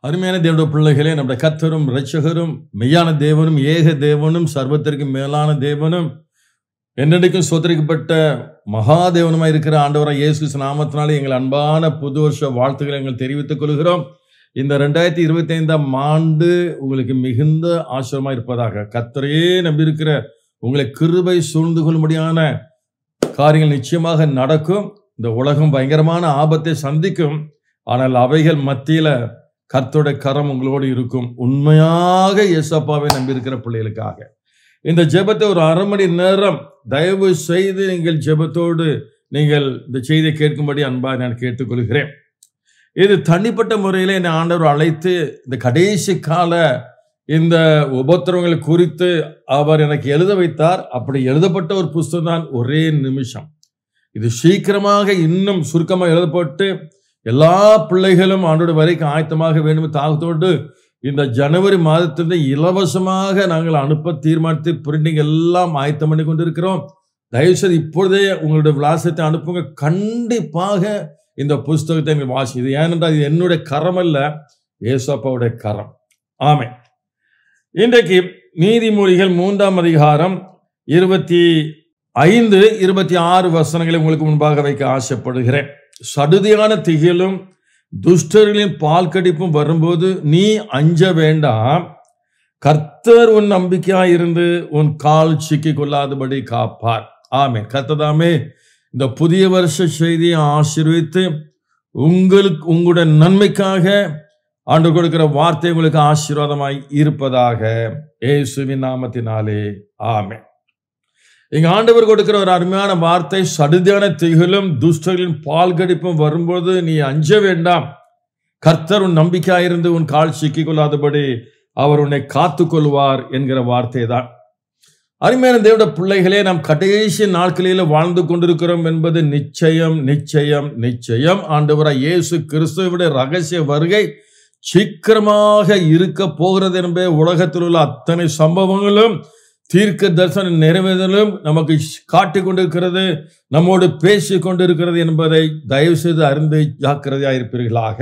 அருமையான தேவனுடைய பிள்ளைகளே, நம்முடைய கர்த்தரும் இரட்சகரும் மெய்யான தேவனும் ஏக தேவனும் சர்வத்திற்கு மேலான தேவனும் என்றென்றைக்கும் ஸ்தோத்திரிக்கப்பட்ட மகாதேவனுமாய் இருக்கிற ஆண்டவராய் இயேசு கிறிஸ்து நாமத்தினாலே எங்கள் அன்பான புது வருஷ வாழ்த்துக்களை எங்கள் தெரிவித்துக் கொள்கிறோம். இந்த 2025ஆம் ஆண்டு உங்களுக்கு மிகுந்த ஆசீர்வாதமாக இருப்பதாக. கர்த்தரையே நம்பியிருக்கிற உங்களை கிருபை சூழ்ந்து கொள்ளும்படியான காரியங்கள் நிச்சயமாக நடக்கும். இந்த உலகம் பயங்கரமான ஆபத்தை சந்திக்கும். ஆனால் அவைகள் மத்தியில கர்த்தருடைய கரம் உங்களோடு இருக்கும். உண்மையாக இயேசப்பாவை நம்பியிருக்கிற பிள்ளைகளுக்காக இந்த ஜெபத்தை ஒரு அரை மணி நேரம் தயவு செய்து நீங்கள் ஜெபத்தோடு நீங்கள் இந்த செய்தியை கேட்கும்படி அன்பாக நான் கேட்டுக்கொள்கிறேன். இது தனிப்பட்ட முறையில் என்னை ஆண்டவர் அழைத்து இந்த கடைசி கால இந்த உபத்திரவங்களை குறித்து அவர் எனக்கு எழுத வைத்தார். அப்படி எழுதப்பட்ட ஒரு புஸ்தகம் தான் ஒரே நிமிஷம். இது சீக்கிரமாக இன்னும் சுருக்கமாக எழுதப்பட்டு எல்லா பிள்ளைகளும் ஆண்டோட வரைக்கும் ஆயத்தமாக வேண்டும் தாகத்தோடு இந்த ஜனவரி மாதத்திலிருந்து இலவசமாக நாங்கள் அனுப்ப தீர்மானித்து பிரிண்டிங் எல்லாம் ஆயத்தம் பண்ணி கொண்டிருக்கிறோம். தயவுசெய்து இப்பொழுதே உங்களுடைய விலாசத்தை அனுப்புங்க. கண்டிப்பாக இந்த புஸ்தகத்தை நீங்கள் வாசி. இது ஏனென்றால் இது என்னுடைய கரம் அல்ல, ஏசப்பாவுடைய கரம். ஆமென். இன்றைக்கு நீதிமொழிகள் 3ஆம் அதிகாரம் 25, 26 வசனங்களை உங்களுக்கு முன்பாக வைக்க ஆசைப்படுகிறேன். சடுதியான திகிலும் துஷ்டர்களின் பால் கடிப்பும் வரும்போது நீ அஞ்ச வேண்டாம். கர்த்தர் உன் நம்பிக்கையாயிருந்து உன் கால் சிக்கிக் கொள்ளாதபடி காப்பார். ஆமென். கர்த்ததாமே இந்த புதிய வருஷ செய்தியை ஆசீர்வதித்து உங்களுடைய நன்மைக்காக ஆண்டு கொடுக்கிற வார்த்தை உங்களுக்கு ஆசீர்வாதமாய் இருப்பதாக இயேசுவின் நாமத்தினாலே ஆமென். இங்க ஆண்டவர் கொடுக்கிற ஒரு அருமையான வார்த்தை, சடுதியான திகிலும் துஷ்டர்களின் பால் கடிப்பும் வரும்போது நீ அஞ்ச வேண்டாம். கர்த்தர் உன் நம்பிக்கையாயிருந்து உன் கால் சிக்கிக் கொள்ளாதபடி அவர் உன்னை காத்துக் கொள்வார் என்கிற வார்த்தை தான். அருமையான தேவனுடைய பிள்ளைகளே, நாம் கடைசி நாட்களில் வாழ்ந்து கொண்டிருக்கிறோம் என்பது நிச்சயம் நிச்சயம் நிச்சயம். ஆண்டவராய் இயேசு கிறிஸ்துவுடைய ரகசிய வருகை சீக்கிரமாக இருக்க போகிறது என்பது உலகத்தில் உள்ள அத்தனை சம்பவங்களும் தீர்க்க தரிசன நிறைவேறலும் நமக்கு காட்டிக் கொண்டிருக்கிறது, நம்மோடு பேசி கொண்டிருக்கிறது என்பதை தயவு செய்து அறிந்து ஜாக்கிரதையாக இருப்பீர்களாக.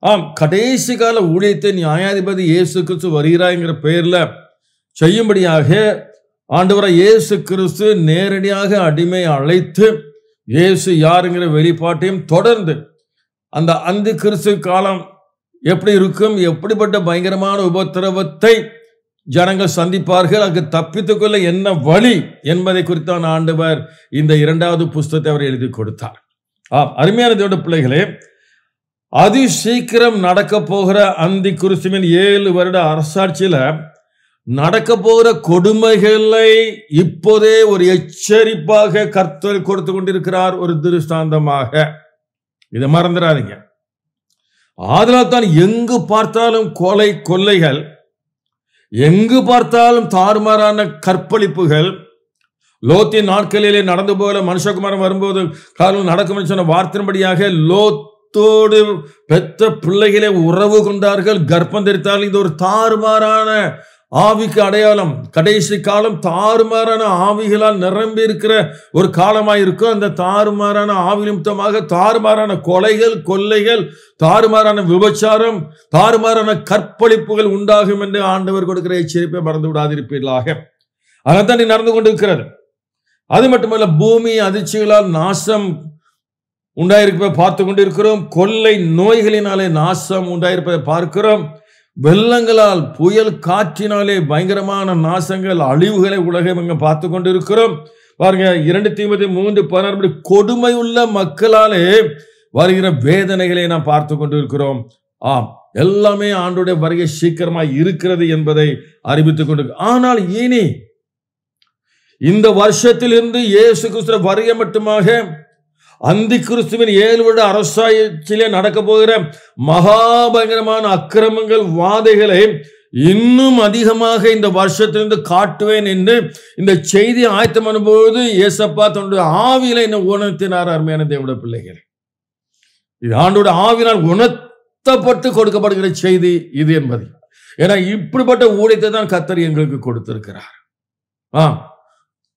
ஆம், கடைசி கால ஊழியத்தை நியாயாதிபதி இயேசு கிறிஸ்து வருகிறாய்ங்கிற பெயர்ல செய்யும்படியாக ஆண்டவராய் இயேசு கிறிஸ்து நேரடியாக அடிமை அழைத்து இயேசு யாருங்கிற வெளிப்பாட்டையும் தொடர்ந்து அந்த அந்தி கிறிஸ்து காலம் எப்படி இருக்கும், எப்படிப்பட்ட பயங்கரமான உபத்திரவத்தை ஜனங்கள் சந்திப்பார்கள், அதுக்கு தப்பித்துக்கொள்ள என்ன வழி என்பதை குறித்தான் ஆண்டவர் இந்த 2வது புஸ்தகத்தை அவர் எழுதி கொடுத்தார். அருமையான தேவனுடைய பிள்ளைகளே, அதி சீக்கிரம் நடக்க போகிற அந்தி கிறிஸ்துவின் 7 வருட அரசாட்சியில நடக்க போகிற கொடுமைகளை இப்போதே ஒரு எச்சரிப்பாக கர்த்தர் கொடுத்து கொண்டிருக்கிறார், ஒரு திருஷ்டாந்தமாக. இதை மறந்துடாதீங்க. ஆதலால் தான் எங்கு பார்த்தாலும் கொலை கொள்ளைகள், எங்கு பார்த்தாலும் தாறுமாறான கற்பழிப்புகள். லோத்தின் நாட்களிலே நடந்து போல மனுஷகுமாரன் வரும்போது காலம் நடக்கும் சொன்ன வார்த்தையின்படியாக லோத்தோடு பெற்ற பிள்ளைகளே உறவு கொண்டார்கள், கர்ப்பம் தரித்தார்கள். இது ஒரு தாறுமாறான ஆவிக்கு அடையாளம். கடைசி காலம் தாறுமாறான ஆவிகளால் நிரம்பி இருக்கிற ஒரு காலமாயிருக்கும். அந்த தாறுமாறான ஆவி நிமித்தமாக தாறுமாறான கொலைகள், கொள்ளைகள், தாறுமாறான விபச்சாரம், தாறுமாறான கற்பழிப்புகள் உண்டாகும் என்று ஆண்டவர் கொடுக்கிற எச்சரிப்பை மறந்து விடாதிருப்பீர்களாக. அதைத்தான் நடந்து கொண்டிருக்கிறது. அது மட்டுமல்ல, பூமி அதிர்ச்சிகளால் நாசம் உண்டாயிருப்பதை பார்த்து கொண்டிருக்கிறோம். கொள்ளை நோய்களினாலே நாசம் உண்டாயிருப்பதை பார்க்கிறோம். வெள்ளங்களால், புயல் காற்றினாலே பயங்கரமான நாசங்கள், அழிவுகளை உலகம் இங்க பார்த்து கொண்டிருக்கிறோம். பாருங்க, 2 தீமோத்தேயு 3:16 கொடுமையுள்ள மக்களாலே வருகிற வேதனைகளை நாம் பார்த்து கொண்டிருக்கிறோம். ஆம், எல்லாமே ஆண்டோடைய வருகை சீக்கிரமாய் இருக்கிறது என்பதை அறிவித்துக் கொண்டு, ஆனால் இனி இந்த வருஷத்திலிருந்து இயேசு கிறிஸ்து வருகை மட்டுமாக அந்தி கிறிஸ்துவின் 7 வருட அரசாட்சியிலே நடக்க போகிற மகாபயங்கரமான அக்கிரமங்கள், வாதைகளை இன்னும் அதிகமாக இந்த வருஷத்திலிருந்து காட்டுவேன் என்று இந்த செய்தி ஆயத்தம் பண்ணும்போது இயேசப்பா தன்னுடைய ஆவியில என்ன உணர்த்தினார். அருமையான தேவனுடைய பிள்ளைகள், இது ஆண்டோட ஆவியினால் உணர்த்தப்பட்டு கொடுக்கப்படுகிற செய்தி இது என்பது. ஏன்னா இப்படிப்பட்ட ஊழியத்தை தான் கர்த்தர் எங்களுக்கு கொடுத்திருக்கிறார்.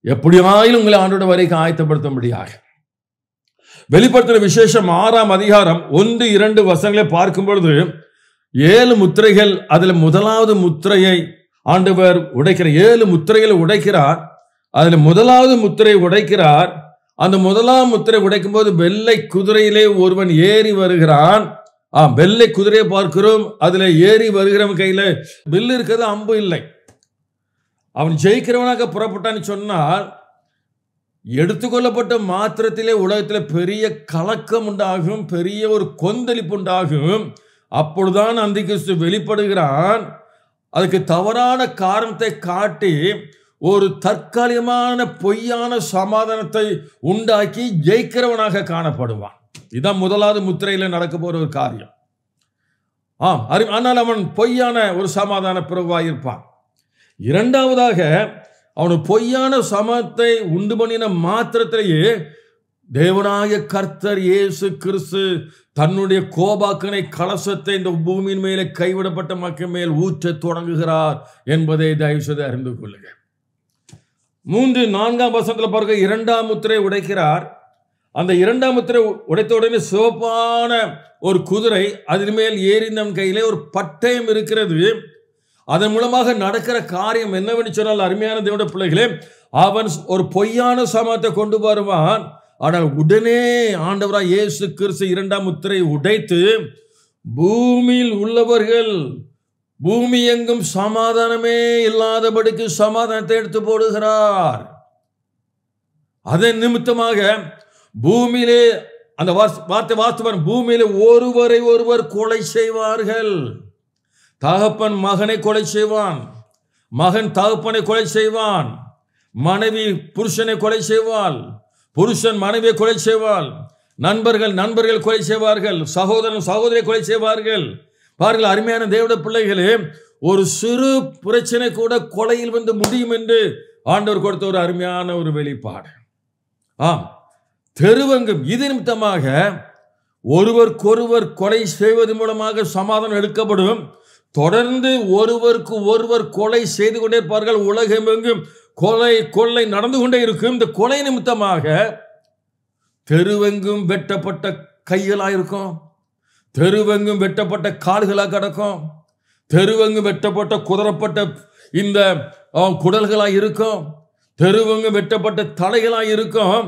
எப்படியாயிலும் உங்களை ஆண்டோட வரைக்கும் ஆயத்தப்படுத்தும்படியாக வெளிப்படுத்தின விசேஷம் 6ஆம் அதிகாரம் 1-2 வசனங்களை பார்க்கும் பொழுது 7 முத்திரைகள், அதுல முதலாவது முத்திரையை ஆண்டவர் உடைக்கிறார். 7 முத்திரைகளை உடைக்கிறார். அதுல முதலாவது முத்திரை உடைக்கிறார். அந்த முதலாம் முத்திரை உடைக்கும் போது வெள்ளை குதிரையிலே ஒருவன் ஏறி வருகிறான். வெள்ளை குதிரையை பார்க்கிறோம். அதுல ஏறி வருகிறவன் கையில வில்லு இருக்கிறது, அம்பு இல்லை. அவன் ஜெயிக்கிறவனாக புறப்பட்டான்னு சொன்னால், எடுத்துக்கொள்ளப்பட்ட மாத்திரத்திலே உலகத்தில் பெரிய கலக்கம் உண்டாகும், பெரிய ஒரு கொந்தளிப்பு உண்டாகும். அப்பொழுதுதான் அந்திகிறிஸ்து வெளிப்படுகிறான். அதுக்கு தவறான காரணத்தை காட்டி ஒரு தற்காலிகமான பொய்யான சமாதானத்தை உண்டாக்கி ஜெயிக்கிறவனாக காணப்படுவான். இதுதான் முதலாவது முத்திரையில் நடக்க போற ஒரு காரியம். ஆனால் அவன் பொய்யான ஒரு சமாதான பிரபுவாயிருப்பான். இரண்டாவதாக, அவனு பொய்யான சமத்தை உண்டு பண்ணின மாத்திரத்திலேயே தேவனாய கர்த்தர் இயேசு கிறிஸ்து தன்னுடைய கோபாக்கனை கலசத்தை இந்த பூமியின் மேலே கைவிடப்பட்ட மக்கள் மேல் ஊற்ற தொடங்குகிறார் என்பதை தயவு செய்து அறிந்து கொள்ளுங்க. 3-4 வசனத்தில் பார்க்க, 2ஆம் முத்திரை உடைக்கிறார். அந்த 2ஆம் முத்திரை உடைத்த உடனே சிவப்பான ஒரு குதிரை, அதன் மேல் ஏறிந்தவன் கையிலே ஒரு பட்டயம் இருக்கிறது. அதன் மூலமாக நடக்கிற காரியம் என்னவென்று சொன்னால், அருமையான தேவனுடைய பிள்ளைகளே, அவன் ஒரு பொய்யான சமாதத்தை கொண்டு வருவான். ஆனால் உடனே ஆண்டவராய் இயேசு கிறிஸ்து 2ஆம் முத்திரை உடைத்து பூமியில் உள்ளவர்கள் பூமி எங்கும் சமாதானமே இல்லாதபடிக்கு சமாதானத்தை எடுத்து போடுகிறார். அதன் நிமித்தமாக பூமியிலே, அந்த வார்த்தை வாஸ்தவன், பூமியிலே ஒருவரை ஒருவர் கொலை செய்வார்கள். தகப்பன் மகனை கொலை செய்வான், மகன் தகப்பனை கொலை செய்வான், மனைவி புருஷனை கொலை செய்வாள், புருஷன் மனைவியை கொலை செய்வாள், நண்பர்கள் கொலை செய்வார்கள், சகோதரன் சகோதரியை கொலை செய்வார்கள். பாருங்கள் அருமையான தேவனுடைய பிள்ளைகளே, ஒரு சிறு பிரச்சனை கூட கொலையில் வந்து முடியும் என்று ஆண்டவர் கொடுத்த ஒரு அருமையான ஒரு வெளிப்பாடு. தெருவெங்கும் இது நிமித்தமாக ஒருவருக்கொருவர் கொலை செய்வது மூலமாக சமாதானம் எடுக்கப்படும். தொடர்ந்து ஒருவருக்கு ஒருவர் கொலை செய்து கொண்டே இருப்பார்கள். உலகமெங்கும் கொள்ளை நடந்து கொண்டே இருக்கும். இந்த கொலை நிமித்தமாக தெருவெங்கும் வெட்டப்பட்ட கைகளாக இருக்கும், தெருவெங்கும் வெட்டப்பட்ட கால்களாக கிடக்கும், தெருவெங்கும் வெட்டப்பட்ட குதறப்பட்ட இந்த குடல்களாக இருக்கும், தெருவெங்கும் வெட்டப்பட்ட தலைகளாக இருக்கும்.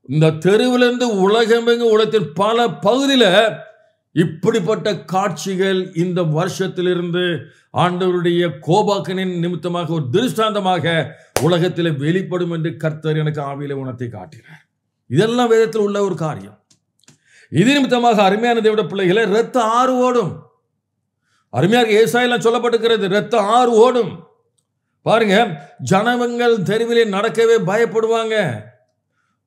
இந்த தெருவிலிருந்து உலகமெங்கும் உலகத்தின் பல பகுதியில் இப்படிப்பட்ட காட்சிகள் இந்த வருஷத்திலிருந்து ஆண்டவருடைய கோபாக்கனின் நிமித்தமாக ஒரு திருஷ்டாந்தமாக உலகத்தில் வெளிப்படும் என்று கர்த்தர் எனக்கு ஆவியிலே உணர்த்தி காட்டினார். இதெல்லாம் வேதத்தில் உள்ள ஒரு காரியம். இது நிமித்தமாக அருமையான தேவனுடைய பிள்ளைகளை இரத்த ஆறு ஓடும். அருமையாக ஏசாயெல்லாம் சொல்லப்பட்டிருக்கிறது, இரத்த ஆறு ஓடும். பாருங்க, ஜனங்கள் தெருவிலே நடக்கவே பயப்படுவாங்க.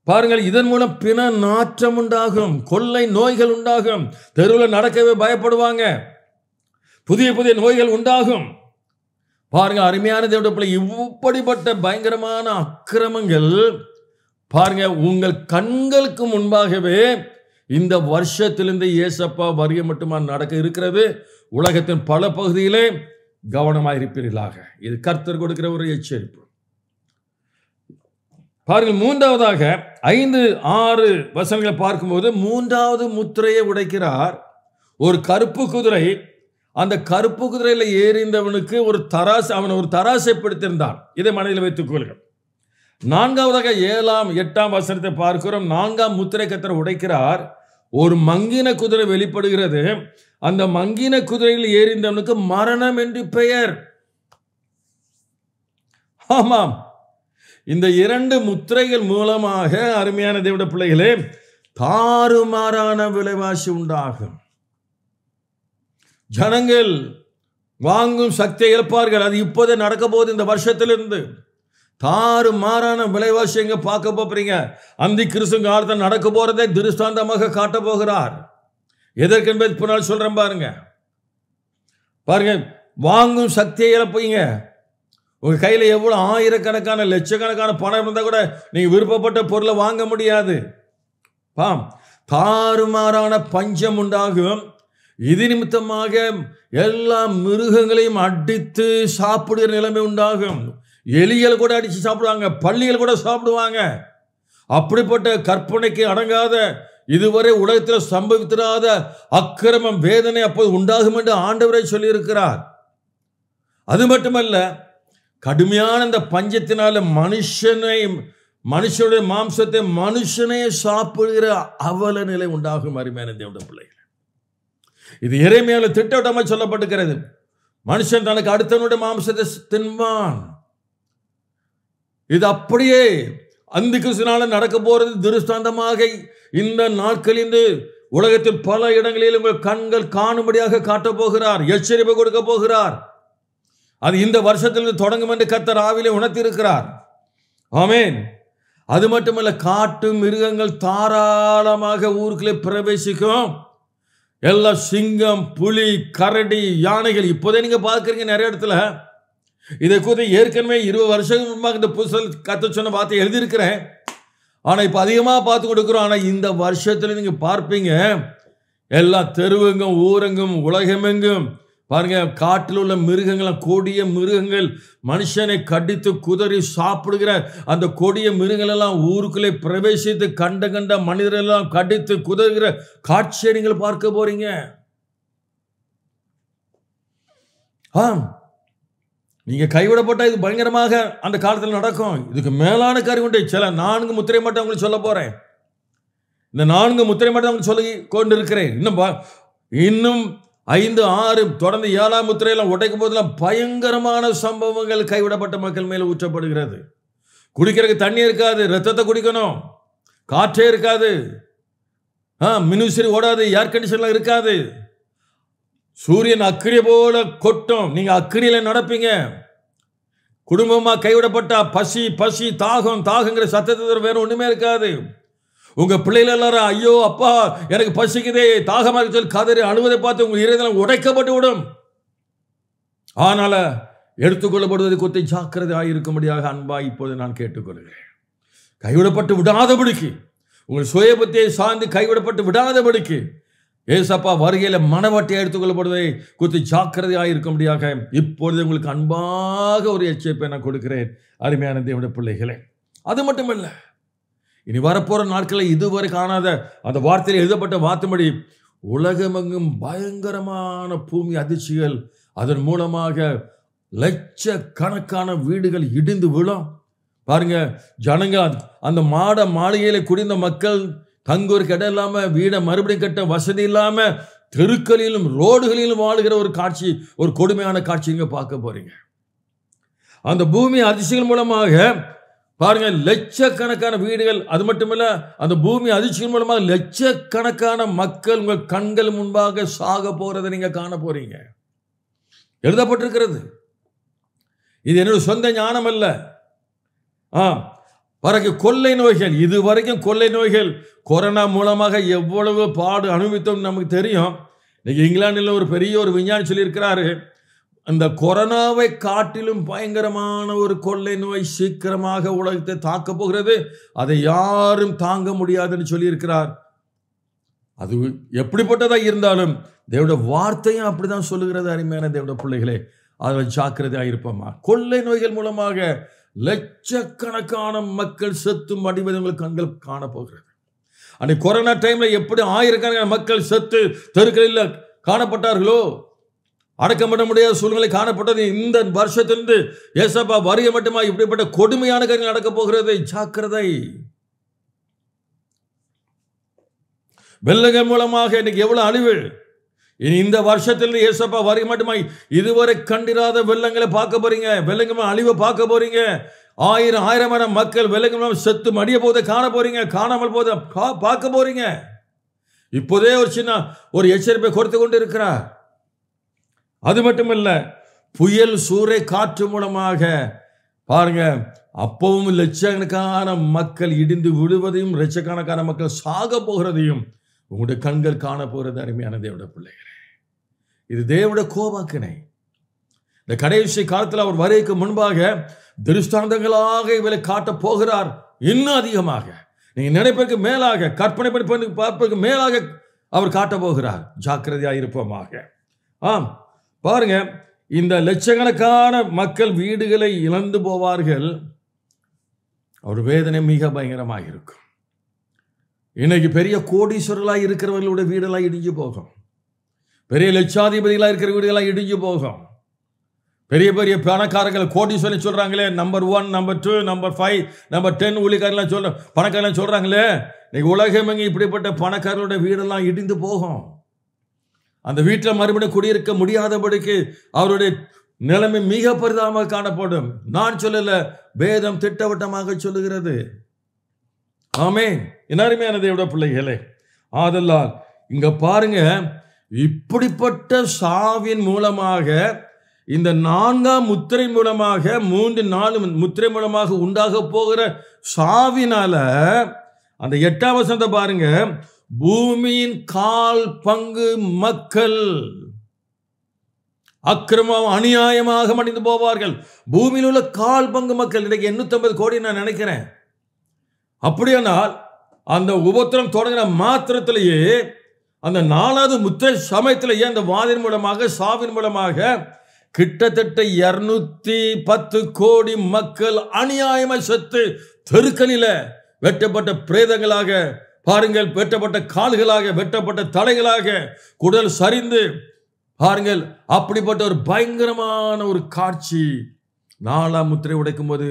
பாருங்கள், இதன் மூலம் பிண நாற்றம் உண்டாகும், கொள்ளை நோய்கள் உண்டாகும், தெருவில் நடக்கவே பயப்படுவாங்க, புதிய புதிய நோய்கள் உண்டாகும். பாருங்க அருமையான தேவனுடைய பிள்ளை, இப்படிப்பட்ட பயங்கரமான அக்கிரமங்கள் பாருங்க உங்கள் கண்களுக்கு முன்பாகவே இந்த வருஷத்திலிருந்து இயேசப்பா வருகை மட்டுமா நடக்க இருக்கிறது. உலகத்தின் பல பகுதியிலே கவனமாக இருப்பீர்களாக. இது கர்த்தர் கொடுக்கிற ஒரு எச்சரிப்பு. பாருங்கள், மூன்றாவதாக 5-6 வசனங்களை பார்க்கும்போது 3வது முத்திரையை உடைக்கிறார். ஒரு கருப்பு குதிரை, அந்த கருப்பு குதிரையில் ஏறிந்தவனுக்கு ஒரு தராசு, அவன் ஒரு தராசை பிடித்திருந்தான். இதை மனதில் வைத்துக் கொள்ளுங்கள். 4வதாக 7-8 வசனத்தை பார்க்கிறோம். 4ஆம் முத்திரை கர்த்தர் உடைக்கிறார். ஒரு மங்கின குதிரை வெளிப்படுகிறது. அந்த மங்கின குதிரையில் ஏறிந்தவனுக்கு மரணம் என்று பெயர். ஆமாம், இந்த 2 முத்திரைகள் மூலமாக அருமையான தேவனுடைய பிள்ளைகளே தாறுமாறான விலைவாசி உண்டாகும். ஜனங்கள் வாங்கும் சக்தியை இழப்பார்கள். அது இப்போதே நடக்க போகுது. இந்த வருஷத்திலிருந்து தாறுமாறான விலைவாசி எங்க பார்க்க போறீங்க? அந்தி கிறிஸ்து காலத்தில் நடக்க போறதை திருஷ்டாந்தமாக காட்ட போகிறார். எதற்கென்பது பின்னால் சொல்றேன் பாருங்க. பாருங்க, வாங்கும் சக்தியை இழப்பீங்க. உங்க கையில எவ்வளவு ஆயிரக்கணக்கான லட்சக்கணக்கான பணம் இருந்தா கூட நீங்க விருப்பப்பட்ட பொருளை வாங்க முடியாது. தாறுமாறான பஞ்சம் உண்டாகும். இது நிமித்தமாக எல்லா மிருகங்களையும் அடித்து சாப்பிடுகிற நிலைமை உண்டாகும். எலிகள் கூட அடிச்சு சாப்பிடுவாங்க, பள்ளிகள் கூட சாப்பிடுவாங்க. அப்படிப்பட்ட கற்பனைக்கு அடங்காத இதுவரை உலகத்தில் சம்பவித்திராத அக்கிரமம் வேதனை அப்போது உண்டாகும் என்று ஆண்டவரை சொல்லியிருக்கிறார். அது மட்டுமல்ல, கடுமையான இந்த பஞ்சத்தினால மனுஷனுடைய மாம்சத்தை மனுஷனே சாப்பிடுகிற அவல நிலை உண்டாகும். அருமையான தேவனுடைய பிள்ளைகள், இது எரேமியாவில் திட்டவட்டமாக சொல்லப்பட்டிருக்கிறது. மனுஷன் தனக்கு அடுத்தவனுடைய மாம்சத்தை தின்பான். இது அப்படியே அந்த கிறிஸ்துனால நடக்க போறது திருஷ்டாந்தமாக இந்த நாட்களில் உலகத்தில் பல இடங்களில் உங்கள் கண்கள் காணும்படியாக காட்டப் போகிறார், எச்சரிப்பு கொடுக்க போகிறார். அது இந்த வருஷத்திலிருந்து தொடங்கும் என்று கர்த்தர் ஆவிலே உணர்த்தியிருக்கிறார். ஆமென். அது மட்டுமல்ல, காட்டு மிருகங்கள் தாராளமாக ஊருக்குள்ளே பிரவேசிக்கும். எல்லா சிங்கம், புலி, கரடி, யானைகள் இப்போதே நீங்க பார்க்குறீங்க நிறைய இடத்துல. இதை குறித்து ஏற்கனவே 20 வருஷம் முன்பாக இந்த புத்தகத்தில் கர்த்தர் சொன்ன வார்த்தை எழுதியிருக்கிறேன். ஆனால் இப்போ அதிகமாக பார்த்து கொடுக்குறோம். ஆனால் இந்த வருஷத்துல நீங்க பார்ப்பீங்க, எல்லா தெருவெங்கும் ஊரெங்கும் உலகமெங்கும் பாருங்க, காட்டில் உள்ள மிருகங்கள், கொடிய மிருகங்கள், மனுஷனை கடித்து குதறி சாப்பிடுகிற அந்த கொடிய மிருகங்கள் எல்லாம் ஊருக்குள்ளே பிரவேசித்து கண்ட மனிதர்கள் எல்லாம் கடித்து குதறுகிற காட்சியை நீங்கள் பார்க்க போறீங்க. நீங்க கைவிடப்பட்ட இது பயங்கரமாக அந்த காலத்தில் நடக்கும். இதுக்கு மேலான காரியம் உண்டு. சில 4 முத்திரை மட்டும் உங்களுக்கு சொல்ல போறேன். இந்த 4 முத்திரை மட்டும் உங்களுக்கு சொல்லி கொண்டு இருக்கிறேன். இன்னும் 5, 6 தொடர்ந்து 7ஆம் முத்திரையெல்லாம் உடைக்கும் போதெல்லாம் பயங்கரமான சம்பவங்கள் கைவிடப்பட்ட மக்கள் மேல ஊற்றப்படுகிறது. குடிக்கிறதுக்கு தண்ணி இருக்காது, ரத்தத்தை குடிக்கணும். காற்றே இருக்காது, மின்விசிறி ஓடாது, ஏர் கண்டிஷன்லாம் இருக்காது. சூரியன் அக்கினி போல கொட்டும், நீங்க அக்கினியில நடப்பீங்க. குடும்பமா கைவிடப்பட்ட பசி பசி தாகங்கிற சத்தத்தை வேற ஒண்ணுமே இருக்காது. உங்க பிள்ளைகள் எல்லாரும் ஐயோ அப்பா எனக்கு பசிக்குதே தாகமா இருக்கு சொல்லி கதறி அழுவதை பார்த்து உங்க இதயம் உடைக்கப்பட்டு விடும். ஆனால எடுத்துக்கொள்ளப்படுவதை குறித்து ஜாக்கிரதையாக இருக்கும்படியாக அன்பா இப்போது நான் கேட்டுக்கொள்கிறேன். கைவிடப்பட்டு விடாதபடிக்கு, உங்கள் சுயபத்தியை சார்ந்து கைவிடப்பட்டு விடாதபடிக்கு ஏசப்பா வருகையில மனவாட்டியை எடுத்துக்கொள்ளப்படுவதை குறித்து ஜாக்கிரதையாக இருக்கும்படியாக இப்பொழுது உங்களுக்கு அன்பாக ஒரு எச்சரிப்பை நான் கொடுக்கிறேன். அருமையான தேவனுடைய பிள்ளைகளே, அது மட்டுமல்ல, இனி வரப்போற நாட்களில் இதுவரை காணாத அந்த வார்த்தையில் எழுதப்பட்ட வார்த்தைப்படி உலகமெங்கும் பயங்கரமான பூமி அதிர்ச்சிகள், அதன் மூலமாக லட்சக்கணக்கான வீடுகள் இடிந்து விழும். பாருங்க, ஜனங்க அந்த மாளிகையில குடிந்த மக்கள் தங்குவதற்கு இடம் இல்லாம, வீடை மறுபடியும் கட்ட வசதி இல்லாம தெருக்களிலும் ரோடுகளிலும் வாழுகிற ஒரு காட்சி, ஒரு கொடுமையான காட்சி இங்க பார்க்க போறீங்க. அந்த பூமி அதிர்ச்சிகள் மூலமாக பாருங்க லட்சக்கணக்கான வீடுகள், அது மட்டுமல்ல அந்த பூமி அதிர்ச்சிகள் மூலமாக லட்சக்கணக்கான மக்கள் உங்கள் கண்கள் முன்பாக சாக போறதை நீங்க காண போறீங்க. எழுதப்பட்டிருக்கிறது. இது என்னோட சொந்த ஞானம் அல்ல. பிறகு கொள்ளை நோய்கள், இதுவரைக்கும் கொள்ளை நோய்கள் கொரோனா மூலமாக எவ்வளவு பாடு அனுபவித்தோம் நமக்கு தெரியும். இன்னைக்கு இங்கிலாந்தில் ஒரு பெரிய ஒரு விஞ்ஞானி சொல்லியிருக்கிறாரு, அந்த கொரோனாவை காட்டிலும் பயங்கரமான ஒரு கொள்ளை நோய் சீக்கிரமாக உலகத்தை தாக்க போகிறது, அதை யாரும் தாங்க முடியாதுன்னு சொல்லியிருக்கிறார். அது எப்படிப்பட்டதாக இருந்தாலும் தேவனுடைய வார்த்தையும் அப்படிதான் சொல்லுகிறது. அருமையான தேவனுடைய பிள்ளைகளே, அதில் ஜாக்கிரதையாக இருப்போமா. கொள்ளை நோய்கள் மூலமாக லட்சக்கணக்கான மக்கள் செத்து மடிவதை உங்களுக்கு கண்கள் காணப்போகிறது. அன்னைக்கு கொரோனா டைம்ல எப்படி ஆயிரக்கணக்கான மக்கள் செத்து தெருக்களில் காணப்பட்டார்களோ, அடக்கம் பண்ண முடியாத சூழ்நிலை காணப்பட்டது. இந்த வருஷத்திலிருந்து ஏசப்பா வருகை மட்டுமா இப்படிப்பட்ட கொடுமையான காரியங்கள் நடக்க போகிறது. ஜாக்கிரதை. வெள்ளங்கள் மூலமாக இன்னைக்கு எவ்வளவு அழிவு. இனி இந்த வருஷத்திலிருந்து ஏசப்பா வருகை மட்டுமா இதுவரை கண்டிராத வெள்ளங்களை பார்க்க போறீங்க. வெள்ளங்கள் அழிவை பார்க்க போறீங்க. ஆயிரமான மக்கள் வெள்ளங்கள் செத்து மடிய போதை காண போறீங்க, காணாமல் போதை பார்க்க போறீங்க. இப்போதே ஒரு சின்ன ஒரு எச்சரிப்பை கொடுத்து கொண்டு இருக்கிறார். அது மட்டுமல்ல, புயல் சூறை காற்று மூலமாக பாருங்க அப்பவும் லட்சக்கணக்கான மக்கள் இடிந்து விடுவதையும் லட்சக்கணக்கான மக்கள் சாக போகிறதையும் உங்களுடைய கண்கள் காண போகிறது. அருமையான தேவனுடைய பிள்ளைகளே, இது தேவனுடைய கோபாக்கினை. இந்த கடைசி காலத்தில் அவர் வருகைக்கு முன்பாக திருஷ்டாந்தங்களாக இவரை காட்டப் போகிறார். இன்னும் அதிகமாக நீங்க நினைப்பதற்கு மேலாக, கற்பனை பண்ணி பார்ப்பதற்கு மேலாக அவர் காட்டப் போகிறார். ஜாக்கிரதையாக இருப்போமாக. பாருங்க, இந்த லட்சக்கணக்கான மக்கள் வீடுகளை இழந்து போவார்கள். அவர் வேதனை மிக பயங்கரமாக இருக்கும். இன்னைக்கு பெரிய கோடீஸ்வரர்களாக இருக்கிறவர்களுடைய வீடெல்லாம் இடிஞ்சு போகும். பெரிய லட்சாதிபதிகளாக இருக்கிற வீடுகள்லாம் இடிஞ்சு போகும். பெரிய பெரிய பணக்காரர்கள் கோடீஸ்வரன் சொல்றாங்களே, நம்பர் 1, நம்பர் 2, நம்பர் 5, நம்பர் 10 ஊழியக்காரெல்லாம் சொல்ற பணக்காரெல்லாம் சொல்றாங்களே, இன்னைக்கு உலகமெங்க இப்படிப்பட்ட பணக்காரர்களுடைய வீடெல்லாம் இடிந்து போகும். அந்த வீட்டில் மறுபடியும் குடியிருக்க முடியாதபடிக்கு அவருடைய நிலைமை மிக பரிதாபமாக காணப்படும். நான் சொல்லல, வேதம் திட்டவட்டமாக சொல்லுகிறது. ஆமென். என் அருமையான தேவனுடைய பிள்ளைகளே, ஆதலால் இங்க பாருங்க, இப்படிப்பட்ட சாவின் மூலமாக, இந்த 4ஆம் முத்திரை மூலமாக, 3-4 முத்திரை மூலமாக உண்டாக போகிற சாவினால, அந்த 8ஆம் வசனத்தை பாருங்க, பூமியின் 1/4 பங்கு மக்கள் அக்கிரமம் அநியாயமாக மடிந்து போவார்கள். பூமியில் உள்ள 1/4 பங்கு மக்கள், இன்னைக்கு 850 கோடி நான் நினைக்கிறேன். அப்படியானால் அந்த உபத்திரம் தொடங்கின மாத்திரத்திலேயே, அந்த 4வது முத்திரை சமயத்திலேயே, அந்த வாதின் மூலமாக, சாவின் மூலமாக கிட்டத்தட்ட 210 கோடி மக்கள் அநியாயமாய் செத்து தெருக்களில வெட்டப்பட்ட பிரேதங்களாக பாருங்கள், வெட்டப்பட்ட கால்களாக, வெட்டப்பட்ட தலைகளாக, குடல் சரிந்து பாருங்கள். அப்படிப்பட்ட ஒரு பயங்கரமான ஒரு காட்சி 4ஆம் முத்திரை உடைக்கும் போது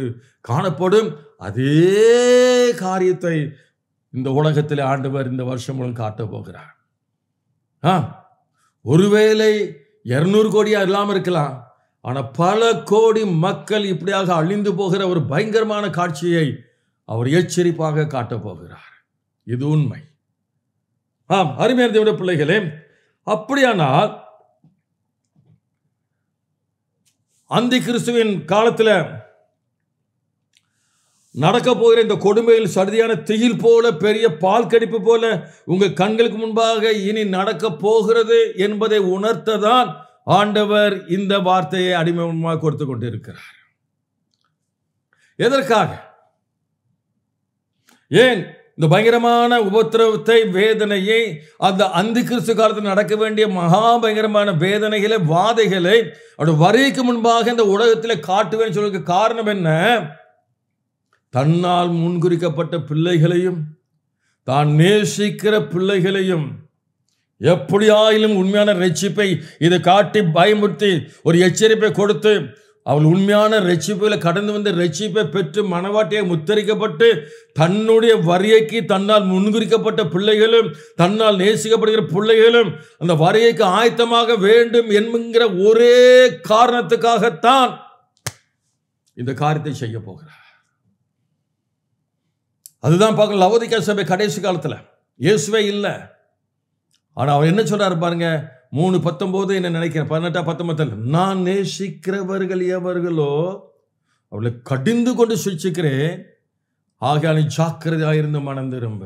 காணப்படும். அதே காரியத்தை இந்த உலகத்தில் ஆண்டவர் இந்த வருஷம் மூலம் காட்ட போகிறார். ஒருவேளை 200 கோடியா இல்லாமல் இருக்கலாம், ஆனா பல கோடி மக்கள் இப்படியாக அழிந்து போகிற ஒரு பயங்கரமான காட்சியை அவர் எச்சரிப்பாக காட்டப் போகிறார். இது உண்மை. அருமையான தேவனுடைய பிள்ளைகளே, அப்படியானால் அந்தி கிறிஸ்துவின் காலத்தில் நடக்க போகிற இந்த கொடுமையில் சடுதியான திகில் போல, பெரிய பால் கடிப்பு போல உங்கள் கண்களுக்கு முன்பாக இனி நடக்க போகிறது என்பதை உணர்த்ததான் ஆண்டவர் இந்த வார்த்தையை அடிமையாக கொடுத்து கொண்டிருக்கிறார். எதற்காக? ஏன் இந்த பயங்கரமான உபத்திரவத்தை, வேதனையை, அந்த அந்தி கிறிஸ்து காலத்தில் நடக்க வேண்டிய மகா பயங்கரமான வேதனைகளை, வாதைகளை அவருடைய வருகைக்கு முன்பாக இந்த உலகத்தில் காட்டுவேன்னு சொல்ல காரணம் என்ன? தன்னால் முன்குறிக்கப்பட்ட பிள்ளைகளையும், தான் நேசிக்கிற பிள்ளைகளையும் எப்படியாயிலும் உண்மையான ரட்சிப்பை இதை காட்டி பயமுறுத்தி ஒரு எச்சரிப்பை கொடுத்து, அவள் உண்மையான ரட்சிப்பில் கடந்து வந்து ரட்சிப்பை பெற்று மனவாட்டியை முத்தரிக்கப்பட்டு தன்னுடைய வருகைக்கு தன்னால் முன்குறிக்கப்பட்ட பிள்ளைகளும், தன்னால் நேசிக்கப்படுகிற பிள்ளைகளும் அந்த வருகைக்கு ஆயத்தமாக வேண்டும் என்கிற ஒரே காரணத்துக்காகத்தான் இந்த காரியத்தை செய்ய போகிறார். அதுதான் பார்க்கணும். லவோதிக்கா சபை கடைசி காலத்தில் இயேசுவே இல்லை, ஆனால் அவர் என்ன சொல்றாரு பாருங்க, 3:19 என்ன நினைக்கிறேன், 18-19, நான் நேசிக்கிறவர்கள் எவர்களோ அவளை கடிந்து கொண்டு சிக்ஷிக்கிறேன், ஆகையால் ஜாக்கிரதையாயிருந்து மனம் திரும்ப.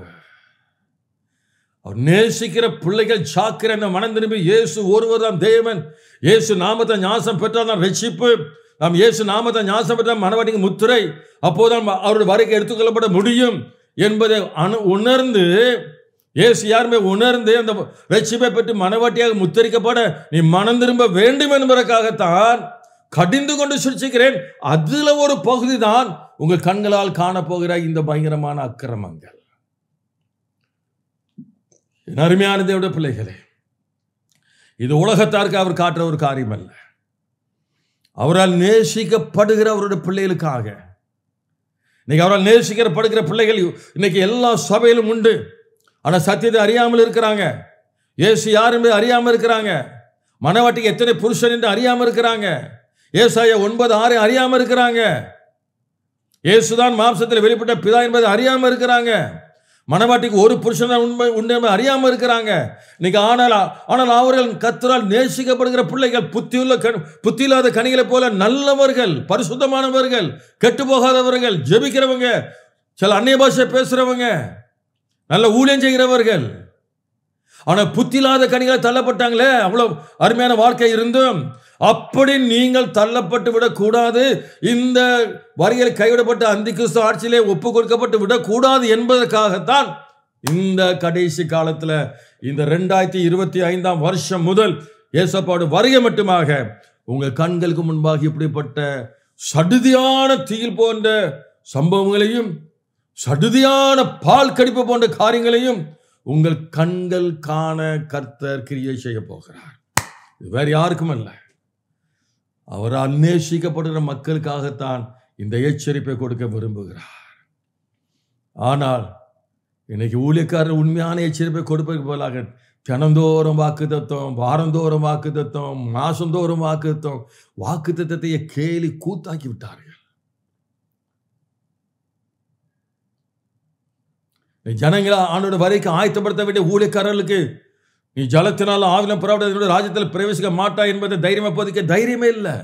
அவர் நேசிக்கிற பிள்ளைகள் ஜாக்கிரதை மனம் திரும்பி, இயேசு ஒருவர் தான் தேவன், இயேசு நாமத்தை ஞாசம் பெற்றால் தான் ரட்சிப்பு, நாம் இயேசு நாமத்தை ஞாசம் பெற்றால் மனவாட்டிக்கு முத்திரை, அப்போதான் அவருடைய வருகை எடுத்துக்கொள்ளப்பட முடியும் என்பதை உணர்ந்து, இயேசு யாருமே உணர்ந்து அந்த ரட்சிப்பை பெற்று மனவாட்டியாக முத்தரிக்கப்பட நீ மனம் திரும்ப வேண்டும் என்பதற்காகத்தான் கடிந்து கொண்டு சிக்ஷிக்கிறேன். அதுல ஒரு பகுதி தான் உங்கள் கண்களால் காணப்போகிற இந்த பயங்கரமான அக்கிரமங்கள். அருமையான தேவனுடைய பிள்ளைகளே, இது உலகத்தாருக்கு அவர் காட்டுற ஒரு காரியம் அல்ல. அவரால் நேசிக்கப்படுகிற அவருடைய பிள்ளைகளுக்காக, இன்னைக்கு அவரால் நேசிக்கப்படுகிற பிள்ளைகள் இன்னைக்கு எல்லா சபையிலும் உண்டு. ஆனால் சத்தியத்தை அறியாமல் இருக்கிறாங்க. இயேசு யார் என்பதை அறியாமல் இருக்கிறாங்க. மனவாட்டிக்கு எத்தனை புருஷன் என்று அறியாமல் இருக்கிறாங்க. ஏசாயா 9:6 அறியாமல் இருக்கிறாங்க. இயேசுதான் மாம்சத்தில் வெளிப்பட்ட பிதா என்பதை அறியாமல் இருக்கிறாங்க. மனவாட்டிக்கு ஒரு புருஷன் தான் உண்டு என்பதை அறியாமல் இருக்கிறாங்க. இன்னைக்கு ஆனால் அவர்கள் கர்த்தரால் நேசிக்கப்படுகிற பிள்ளைகள், புத்தியில்லாத கனிகளை போல நல்லவர்கள், பரிசுத்தமானவர்கள், கெட்டு போகாதவர்கள், ஜெபிக்கிறவங்க, சில அந்நிய பாஷை பேசுறவங்க, நல்ல ஊழியம் செய்கிறவர்கள். ஆனால் புத்தியில்லாத கனிகளை தள்ளப்பட்டாங்களே, அவ்வளவு அருமையான வாழ்க்கை இருந்தும் அப்படி நீங்கள் தள்ளப்பட்டு விடக்கூடாது. இந்த வரியில் கைவிடப்பட்ட அந்தி கிறிஸ்து ஆட்சியிலே ஒப்பு கொடுக்கப்பட்டு விடக்கூடாது என்பதற்காகத்தான் இந்த கடைசி காலத்தில், இந்த 2025ஆம் வருஷம் முதல் இயேசுவோட வருகை மட்டுமாக உங்கள் கண்களுக்கு முன்பாக இப்படிப்பட்ட சடுதியான தீயில் போன்ற சம்பவங்களையும் சடுதியான பால் கடிப்பு போன்ற காரியங்களையும் உங்கள் கண்கள் காண கர்த்தர் கிரியை செய்ய போகிறார். வேற யாருக்கும் அல்ல, அவர் அந்நேசிக்கப்படுகிற மக்களுக்காகத்தான் இந்த எச்சரிப்பை கொடுக்க விரும்புகிறார். ஆனால் இன்னைக்கு ஊழியக்காரர் உண்மையான எச்சரிப்பை கொடுப்பதற்கு பதிலாக தினந்தோறும் வாக்குத்தத்தம், வாரந்தோறும் வாக்குத்தத்தம், மாசந்தோறும் வாக்குத்தம், வாக்குத்தத்தையே கேலி கூத்தாக்கி விட்டார்கள். ஜனங்களா ஆண்டோட வரைக்கு ஆயத்தப்படுத்த வேண்டிய ஊழியக்காரர்களுக்கு நீ ஜலத்தினாலும் ஆவிலும் புறப்பட ராஜ்யத்தில் பிரவேசிக்க மாட்டாய் என்பதை தைரியமா போதிக்க தைரியமே இல்லை.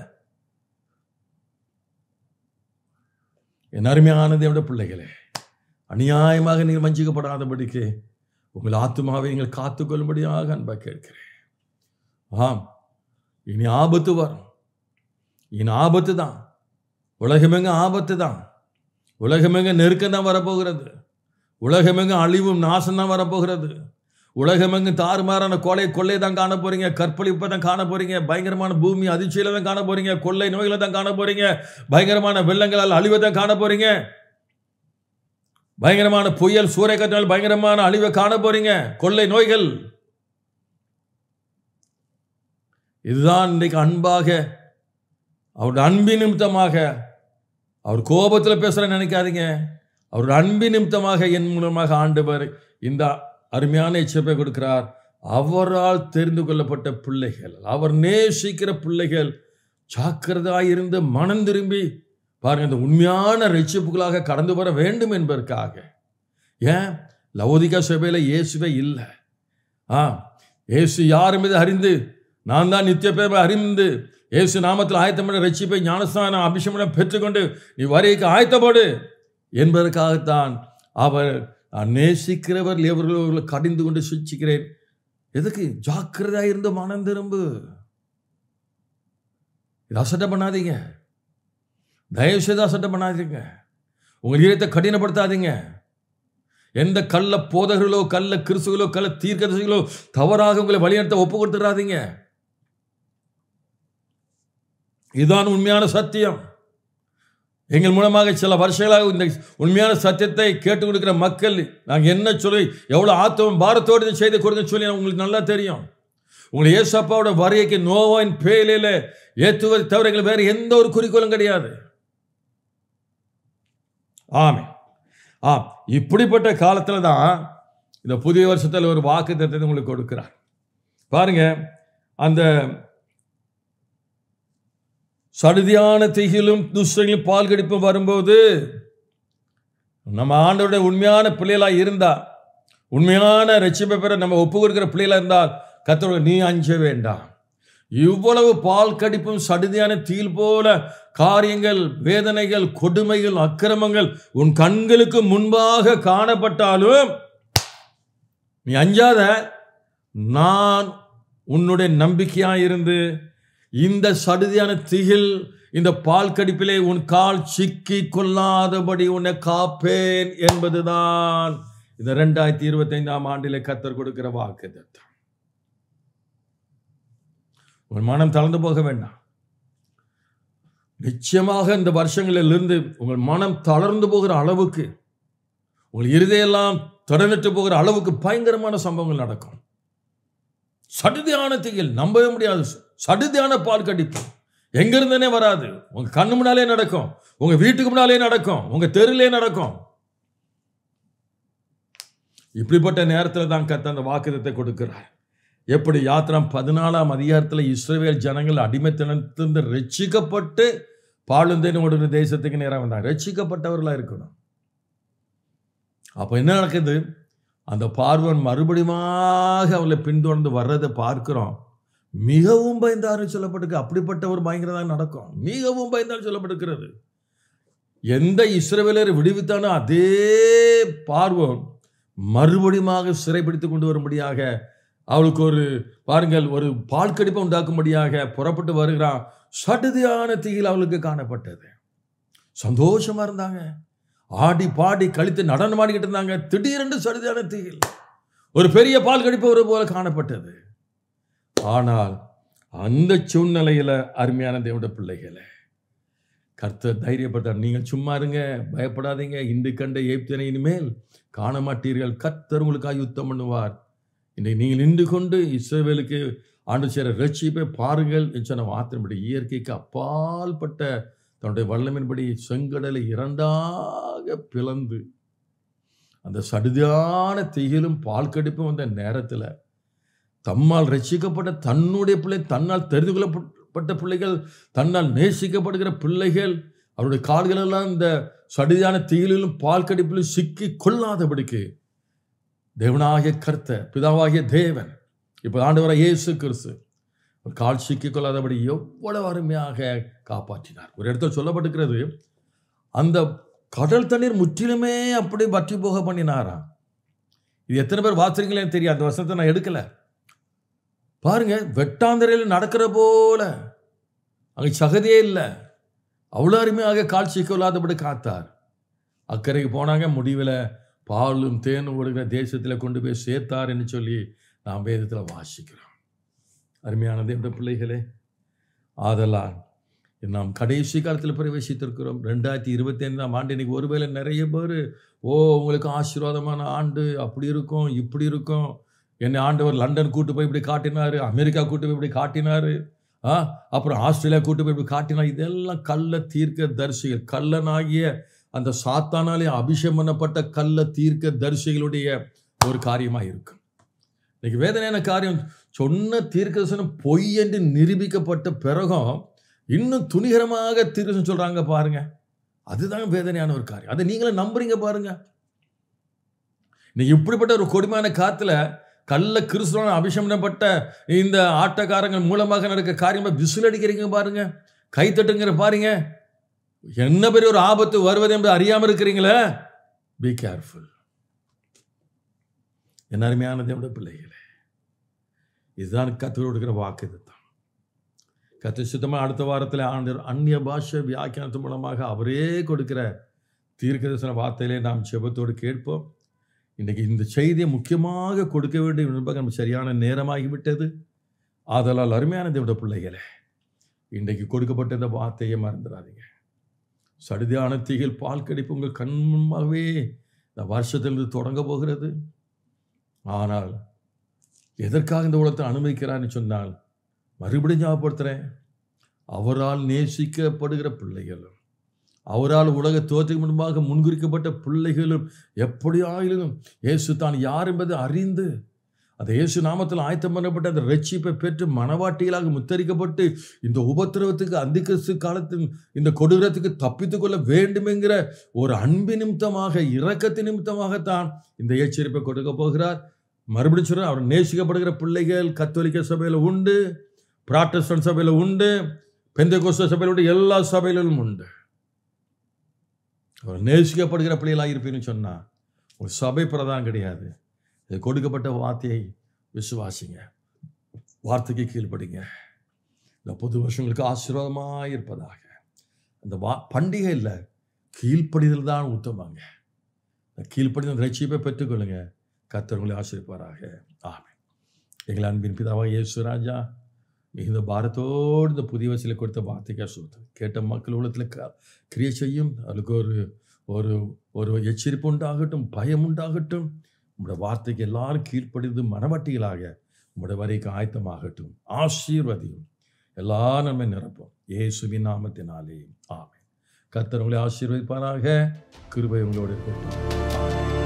என் அருமையான தேவனுடைய பிள்ளைகளே, அநியாயமாக நீங்கள் வஞ்சிக்கப்படாதபடிக்கு உங்கள் ஆத்துமாவை நீங்கள் காத்துக்கொள்ளும்படியாக அன்பா கேட்கிறேன். ஆம், இனி ஆபத்து வரும். இனி ஆபத்து தான். உலகமெங்க ஆபத்து தான். உலகமெங்க நெருக்கம் தான் வரப்போகிறது. உலகமெங்க அழிவும் நாசம் தான் வரப்போகிறது. உலகமெங்கு தாறுமாறான கொள்ளை தான் காண போறீங்க, கற்பழிப்பை தான் காண போறீங்க, பயங்கரமான பூமி அதிர்ச்சியில தான் காண போறீங்க, கொள்ளை நோய்களை தான் காண போறீங்க, பயங்கரமான வெள்ளங்களால் அழிவை தான் காண போறீங்க, பயங்கரமான புயல் சூறைக்காற்றால் பயங்கரமான அழிவை காண போறீங்க, கொள்ளை நோய்கள். இதுதான் இன்றைக்கு அன்பாக அவருடைய அன்பின் நிமித்தமாக, அவர் கோபத்தில் பேசுற நினைக்காதீங்க, அவருடைய அன்பின் நிமித்தமாக என் மூலமாக ஆண்டவர் இந்த அருமையான எச்சரிப்பை கொடுக்கிறார். அவரால் தெரிந்து கொள்ளப்பட்ட பிள்ளைகள், அவர் நேசிக்கிற பிள்ளைகள் ஜாக்கிரதையாயிருந்து மனம் திரும்பி பாருங்க, இந்த உண்மையான ரட்சிப்புகளாக கடந்து வர வேண்டும் என்பதற்காக. ஏன் லவோதிகா சபையில் இயேசுவே இல்லை. இயேசு யார் என்பதை அறிந்து, நான் தான் நித்திய பேரை அறிந்து இயேசு நாமத்தில் ஆயத்தப்பட ரட்சிப்பை ஞானஸ்தான அபிஷேகம் பெற்றுக்கொண்டு நீ வரைக்கு ஆயத்தப்படு என்பதற்காகத்தான் அவர் நேசிக்கிறவர் எவர்களை கடிந்து கொண்டு சிக்ஷிக்கிறேன். எதுக்கு? ஜாக்கிரதையா இருந்து மனம் திரும்பு. இது அசட்டை பண்ணாதீங்க, தயவு செய்து அசட்டை பண்ணாதீங்க. உங்க இதயத்தை கடினப்படுத்தாதீங்க. எந்த கள்ள போதகர்களோ, கள்ள கிறிஸ்துகளோ, கள்ள தீர்க்கதரிசிகளோ தவறாக உங்களை வழிநடத்த ஒப்பு கொடுத்துடாதீங்க. இதுதான் உண்மையான சத்தியம். எங்கள் மூலமாக சில வருஷங்களாக இந்த உண்மையான சத்தியத்தை கேட்டுக் கொடுக்கிற மக்கள் நாங்கள் என்ன சொல்லி எவ்வளோ ஆத்தமும் பாரத்தோடு செய்து கொடுத்து சொல்லி உங்களுக்கு நல்லா தெரியும். உங்களை ஏசப்பாவோட வரையைக்கு நோவாயின் பேலையில ஏற்றுவதை தவிர எங்களுக்கு வேறு எந்த ஒரு குறிக்கோளும் கிடையாது. ஆமே. இப்படிப்பட்ட காலத்தில் தான் இந்த புதிய வருஷத்தில் ஒரு வாக்குத்தத்தத்தை உங்களுக்கு கொடுக்கிறார். பாருங்க, அந்த சடுதியான திகிலும் துஷ்டங்களும் பால் கடிப்பும் வரும்போது நம்ம ஆண்டவருடைய உண்மையான பிள்ளைகளாக இருந்தா, உண்மையான ரட்சிப்பை பெற நம்ம ஒப்பு கொடுக்கிற பிள்ளைகளாக இருந்தால் கர்த்தரோடு நீ அஞ்ச வேண்டாம். இவ்வளவு பால் கடிப்பும் சடுதியான தீல் போல காரியங்கள், வேதனைகள், கொடுமைகள், அக்கிரமங்கள் உன் கண்களுக்கு முன்பாக காணப்பட்டாலும் நீ அஞ்சாத. நான் உன்னுடைய நம்பிக்கையாயிருந்து இந்த சடுதியான திகில், இந்த பால் கடிப்பிலே உன் கால் சிக்கி கொள்ளாதபடி உன்னை காப்பேன் என்பதுதான் இந்த 2025ஆம் ஆண்டிலே கர்த்தர் கொடுக்கிற வாக்குத்தத்தம். உன் மனம் தளர்ந்து போக வேண்டாம். நிச்சயமாக இந்த வருஷங்களிலிருந்து உங்கள் மனம் தளர்ந்து போகிற அளவுக்கு, உங்கள் இருதயெல்லாம் தொடர்ந்துட்டு போகிற அளவுக்கு பயங்கரமான சம்பவங்கள் நடக்கும். சடுதியான திகில், நம்பவே முடியாது. சடுதியான பால் கடிப்பு எங்கிருந்தனே வராது. உங்க கண்ணு முன்னாலே நடக்கும், உங்க வீட்டுக்கு முன்னாலே நடக்கும், உங்க தெருவிலே நடக்கும். இப்படிப்பட்ட நேரத்தில் தான் கர்த்தர் அந்த வாக்குத்தத்தத்தை கொடுக்கிறார். எப்படி யாத்திராம் 14ஆம் அதிகாரத்தில் இஸ்ரவேல் ஜனங்கள் அடிமைத்தனத்திலிருந்து ரட்சிக்கப்பட்டு பாலுந்தேனோட தேசத்துக்கு நேராக வந்தாங்க. ரட்சிக்கப்பட்டவர்களாக இருக்கணும். அப்போ என்ன நடக்குது? அந்த பார்வன் மறுபடியுமாக அவளை பின்தொடர்ந்து வர்றதை பார்க்கிறோம். மிகவும் பயந்தாருன்னு சொல்லப்பட்டிருக்கு. அப்படிப்பட்ட ஒரு பயங்கரம் நடக்கும். மிகவும் பயந்தாரு சொல்லப்பட்டிருக்கிறது. எந்த இஸ்ரவேலரை விடுவித்தானோ அதே பார்வன் மறுபடியுமாக சிறைப்பிடித்து கொண்டு வரும்படியாக அவளுக்கு ஒரு பாருங்கள், ஒரு பால் கடிப்பை உண்டாக்கும்படியாக புறப்பட்டு வருகிறான். சடுதியான தீயில் அவளுக்கு காணப்பட்டது. சந்தோஷமா இருந்தாங்க, ஆடி பாடி கழித்து நடனம் ஆடிக்கிட்டு இருந்தாங்க. திடீரென்று சடுதியான தீயில் ஒரு பெரிய பால் கடிப்பு ஒரு போல காணப்பட்டது. ஆனால் அந்த சூழ்நிலையில அருமையான தேவனுடைய பிள்ளைகளே, கர்த்தர் தைரியப்படுத்தார். நீங்கள் சும்மா இருங்க, பயப்படாதீங்க. இன்று கண்ட எகிப்தியனை இனிமேல் காண மாட்டீர்கள். கர்த்தர் உங்களுக்காக யுத்தம் பண்ணுவார். இன்றைக்கு நீங்கள் நின்று கொண்டு இஸ்ரவேலுக்கு ஆண்டு சேர ரட்சிப்பை பாருங்கள் என்று சொன்ன வார்த்தையின்படி இயற்கைக்கு அப்பால்பட்ட தன்னுடைய வல்லமையின்படி செங்கடலை இரண்டாக பிளந்து அந்த சடுதியான திகிலும் பால் கடிப்பும் வந்த நேரத்தில் தம்மால் ரட்சிக்கப்பட்ட தன்னுடைய பிள்ளை, தன்னால் தெரிந்து கொள்ளப்பட்ட பிள்ளைகள், தன்னால் நேசிக்கப்படுகிற பிள்ளைகள், அவருடைய கால்களெல்லாம் இந்த சடுதியான திகிலும் பால் கடிப்பிலும் சிக்கி கொள்ளாதபடிக்கு தேவனாகிய கர்த்தர், பிதாவாகிய தேவன், இப்போ ஆண்டவராகிய இயேசு கிறிஸ்து கால் சிக்கிக் கொள்ளாதபடி எவ்வளவு அருமையாக காப்பாற்றினார். ஒரு இடத்துல சொல்லப்பட்டிருக்கிறது, அந்த கடல் தண்ணீர் முற்றிலுமே அப்படி வற்றி போக பண்ணினாராம். இது எத்தனை பேர் வாசிக்கிறீங்களேன்னு தெரியும். அந்த வசனத்தை நான் எடுக்கல. பாருங்க, வெட்டாந்தரையில் நடக்கிற போல அங்கே சகதியே இல்லை. அவ்வளோ அருமையாக கால் சிக்கிக் கொள்ளாதபடி காத்தார். அக்கறைக்கு போனாங்க. முடிவில் பாலும் தேனும் ஓடுகிற தேசத்தில் கொண்டு போய் சேர்த்தார் என்று சொல்லி நாம் வேதத்தில் வாசிக்கிறோம். அருமையான தேவனுடைய பிள்ளைகளே, ஆதலால் நாம் கடைசி காலத்தில் பிரவேசித்திருக்கிறோம். 2025ஆம் ஆண்டு. இன்னைக்கு ஒருவேளை நிறைய பேர் உங்களுக்கு ஆசீர்வாதமான ஆண்டு, அப்படி இருக்கும் இப்படி இருக்கும், என்னை ஆண்டவர் லண்டன் கூட்டு போய் இப்படி காட்டினார், அமெரிக்கா கூட்டு போய் இப்படி காட்டினார், அப்புறம் ஆஸ்திரேலியா கூட்டு போய் இப்படி காட்டினார். இதெல்லாம் கள்ள தீர்க்க தரிசிகள், கள்ளனாகிய அந்த சாத்தானாலே அபிஷேகம் பண்ணப்பட்ட கள்ள தீர்க்க தரிசிகளுடைய ஒரு காரியமாக இருக்கும். இன்னைக்கு வேதனையான காரியம், சொன்ன தீர்க்கதரிசனம் பொய் என்று நிரூபிக்கப்பட்ட பிறகும் இன்னும் துணிகரமாக தீர்க்கதரிசனம் சொல்றாங்க பாருங்க. அதுதான் வேதனையான ஒரு காரியம். அதை நீங்களே நம்புறீங்க பாருங்க. இன்னைக்கு இப்படிப்பட்ட ஒரு கொடுமையான காத்துல கள்ள கிறிஸ்துவான அபிஷேகம் பண்ணப்பட்ட இந்த ஆட்டக்காரங்கள் மூலமாக நடக்க காரியமா விசில் அடிக்கிறீங்க பாருங்க, கைத்தட்டுங்கிற பாருங்க. என்ன பெரிய ஒரு ஆபத்து வருவது என்று அறியாமல் இருக்கிறீங்களே. Be careful. என் அருமையான தேவனுடைய பிள்ளைகளே, இதுதான் கர்த்தர் கொடுக்கிற வாக்கு. இதுதான் கர்த்தர் சுத்தமாக அடுத்த வாரத்தில் ஆண்டவர் அந்நிய பாஷை வியாக்கியானத்தின் மூலமாக அவரே கொடுக்கிற தீர்க்கதரிசன வார்த்தையிலே நாம் ஜெபத்தோடு கேட்போம். இன்றைக்கு இந்த செய்தியை முக்கியமாக கொடுக்க வேண்டிய நம்ம சரியான நேரமாகிவிட்டது. ஆதலால் அருமையான தேவனுடைய பிள்ளைகளே, இன்றைக்கு கொடுக்கப்பட்ட இந்த வார்த்தையை மறந்துடாதீங்க. சடுதியான தீயில் பால் கடிப்பு உங்கள் கண்மாகவே இந்த வருஷத்திலிருந்து தொடங்க போகிறது. ஆனால் எதற்காக இந்த உலகத்தை அனுமதிக்கிறான்னு சொன்னால், மறுபடியும் ஞாபகப்படுத்துகிறேன், அவரால் நேசிக்கப்படுகிற பிள்ளைகளும், அவரால் உலக தோற்றத்துக்கு முன்பாக முன்குறிக்கப்பட்ட பிள்ளைகளும் எப்படியாயிலும் இயேசு தான் யார் என்பதை அறிந்து அந்த இயேசு நாமத்தில் ஆயத்தம் பண்ணப்பட்ட அந்த ரட்சிப்பை பெற்று மனவாட்டிகளாக முத்தரிக்கப்பட்டு இந்த உபத்திரவத்துக்கு, அந்திகிறிஸ்து காலத்தின் இந்த கொடூரத்துக்கு தப்பித்துக் கொள்ள வேண்டும் என்கிற ஒரு அன்பு நிமித்தமாக, இரக்கத்தின் நிமித்தமாகத்தான் இந்த எச்சரிப்பை கொடுக்க போகிறார். மறுபடியும் சொல்றேன், அவர் நேசிக்கப்படுகிற பிள்ளைகள் கத்தோலிக்க சபையில் உண்டு, புராட்டஸ்டன்ட் சபையில் உண்டு, பெந்தேகோஸ்தே சபையில் உண்டு, எல்லா சபையிலும் உண்டு. அவர் நேசிக்கப்படுகிற பிள்ளைகளாக இருப்பீன்னு சொன்னா ஒரு சபை பிரதானம் கிடையாது. இது கொடுக்கப்பட்ட வார்த்தையை விசுவாசிங்க, வார்த்தைக்கு கீழ்படிங்க. இந்த புது வருஷங்களுக்கு ஆசீர்வாதமாக இருப்பதாக. அந்த பண்டிகை இல்லை, கீழ்ப்படிதல் தான் உத்தமாங்க. கீழ்ப்படிதல் ரட்சிப்பை பெற்றுக்கொள்ளுங்க. கர்த்தர் உங்களை ஆசீர்வதிப்பாராக. ஆமென். எங்கள் அன்பின் பிதாவாகிய இயேசு ராஜா, மிகுந்த பாரத்தோடு இந்த புதிய வசதியில் கொடுத்த வார்த்தைக்காக சொல்லுது. கேட்ட மக்கள் உள்ளத்தில் கிரியை செய்யும். அதுக்கு ஒரு ஒரு எச்சரிப்பு உண்டாகட்டும், பயம் உண்டாகட்டும். உங்களுடைய வார்த்தைக்கு எல்லாரும் கீழ்ப்படிந்து மனவாட்டிகளாக உங்களுடைய வரைக்கு ஆயத்தமாகட்டும். ஆசீர்வதியும், எல்லா நன்மை நிரப்பும் இயேசுவின் நாமத்தினாலே. ஆமென். கர்த்தர் உங்களை ஆசீர்வதிப்பாராக. கிருபை உங்களோடு இருக்கட்டும். ஆமென்.